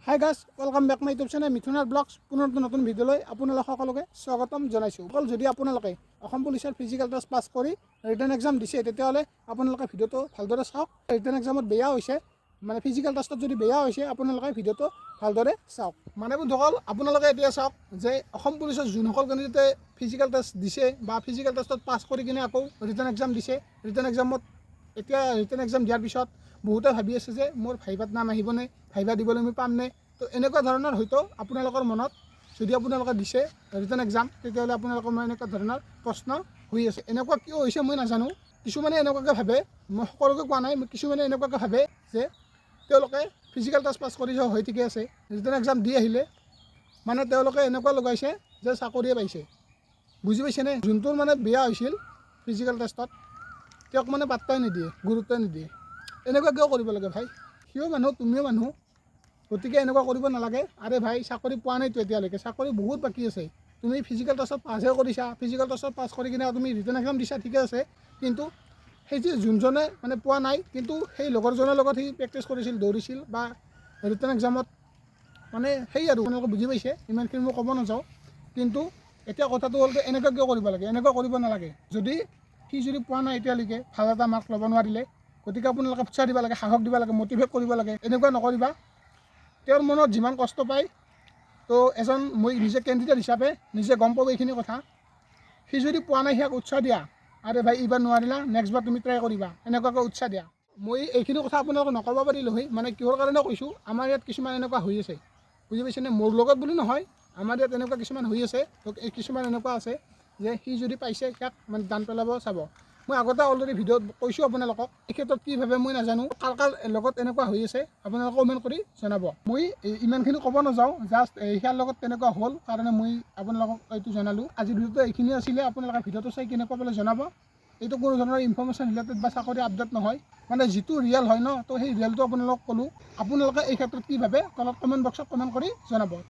High guys, welcome back my YouTube channel মিথুনাৰ vlogs. পুনৰ নতুন ভিডিঅ'লৈ আপোনালোক সকলোকে স্বাগতম জনাইছোঁ। অকল যদি আপোনালোকে অসম পুলিচৰ ফিজিকেল টেষ্ট পাছ কৰি ৰিটেন এক্সাম দিছে তেতিয়াহ'লে আপোনালোকে ভিডিঅ'টো ভালদৰে চাওক। ৰিটেন এক্সামত বেয়া হৈছে, মানে ফিজিকেল টেষ্টত যদি বেয়া হৈছে আপোনালোকে ভিডিঅ'টো ভালদৰে চাওক। মানে বন্ধুসকল, আপোনালোকে এতিয়া চাওক যে অসম পুলিচৰ যোনসকল কেণ্ডিডেটে ফিজিকেল টেষ্ট দিছে বা ফিজিকেল টেষ্টত পাছ কৰি কিনে আকৌ ৰিটেন এক্সাম দিছে, ৰিটেন এক্সামত এতিয়া ৰিটেন এক্সাম দিয়াৰ পিছত বহুতে ভাবি আছে যে মোৰ ভাইভাত নাম আহিবনে, ভাইভা দিবলৈ মই পামনে। তো এনেকুৱা ধৰণৰ হয়তো আপোনালোকৰ মনত যদি আপোনালোকে দিছে ৰিটেন এক্সাম তেতিয়াহ'লে আপোনালোকৰ মানে এনেকুৱা ধৰণৰ প্ৰশ্ন হৈ আছে। এনেকুৱা কিয় হৈছে মই নাজানো। কিছুমানে এনেকুৱাকৈ ভাবে, মই সকলোকে কোৱা নাই, কিছুমানে এনেকুৱাকৈ ভাবে যে তেওঁলোকে ফিজিকেল টেষ্ট পাছ কৰি হৈ ঠিকে আছে, ৰিটেন এক্সাম দি আহিলে মানে তেওঁলোকে এনেকুৱা লগাইছে যে চাকৰিয়ে পাইছে। বুজি পাইছেনে? যোনটোৰ মানে বেয়া হৈছিল ফিজিকেল টেষ্টত তেওঁক মানে পাত্তাই নিদিয়ে, গুৰুত্বই নিদিয়ে। এনেকুৱা কিয় কৰিব লাগে ভাই? সিও মানুহ, তুমিও মানুহ, গতিকে এনেকুৱা কৰিব নালাগে। আৰে ভাই, চাকৰি পোৱা নাইতো এতিয়ালৈকে, চাকৰি বহুত বাকী আছে। তুমি ফিজিকেল টেষ্টত পাছহে কৰিছা, ফিজিকেল টেষ্টত পাছ কৰি কিনে তুমি ৰিটেন এক্সাম দিছা ঠিকে আছে, কিন্তু সেই যে যোনজনে মানে পোৱা নাই কিন্তু সেই লগৰজনৰ লগত সি প্ৰেক্টিছ কৰিছিল, দৌৰিছিল বা ৰিটেন এক্সামত মানে সেই আৰু আপোনালোকে বুজি পাইছে, ইমানখিনি মই ক'ব নাযাওঁ। কিন্তু এতিয়া কথাটো হ'ল যে এনেকুৱা কিয় কৰিব লাগে? এনেকুৱা কৰিব নালাগে। যদি সি যদি পোৱা নাই এতিয়ালৈকে, ভাল এটা মাৰ্ক ল'ব নোৱাৰিলে, গতিকে আপোনালোকে উৎসাহ দিব লাগে, সাহস দিব লাগে, মটিভেট কৰিব লাগে। এনেকুৱা নকৰিবা। তেওঁৰ মনত যিমান কষ্ট পায়, তো এজন মই নিজে কেণ্ডিডেট হিচাপে নিজে গম পাব এইখিনি কথা। সি যদি পোৱা নাই সিয়াক উৎসাহ দিয়া, আৰে ভাই এইবাৰ নোৱাৰিলা, নেক্সটবাৰ তুমি ট্ৰাই কৰিবা, এনেকুৱাকৈ উৎসাহ দিয়া। মই এইখিনি কথা আপোনালোকক নক'ব পাৰিলোঁ হয়, মানে কিহৰ কাৰণে কৈছোঁ, আমাৰ ইয়াত কিছুমান এনেকুৱা হৈ আছে, বুজি পাইছেনে? মোৰ লগত বুলি নহয়, আমাৰ ইয়াত এনেকুৱা কিছুমান হৈ আছে। তো কিছুমান এনেকুৱা আছে যে সি যদি পাইছে সিয়াক মানে দান পেলাব চাব। মই আগতে অলৰেডি ভিডিঅ'ত কৈছোঁ আপোনালোকক, এই ক্ষেত্ৰত কি ভাবে মই নাজানো। কাৰ কাৰ লগত এনেকুৱা হৈ আছে আপোনালোকে কমেণ্ট কৰি জনাব। মই ইমানখিনি ক'ব নাযাওঁ, জাষ্ট ইয়াৰ লগত তেনেকুৱা হ'ল কাৰণে মই আপোনালোকক এইটো জনালোঁ। আজিৰ ভিডিঅ'টো এইখিনি আছিলে। আপোনালোকে ভিডিঅ'টো চাই কেনেকুৱা পালে জনাব। এইটো কোনো ধৰণৰ ইনফৰ্মেশ্যন ৰিলেটেড বা চাকৰি আপডেট নহয়, মানে যিটো ৰিয়েল হয় ন, তো সেই ৰিয়েলটো আপোনালোকক ক'লোঁ। আপোনালোকে এই ক্ষেত্ৰত কি ভাবে তলত কমেণ্ট বক্সত কমেণ্ট কৰি জনাব।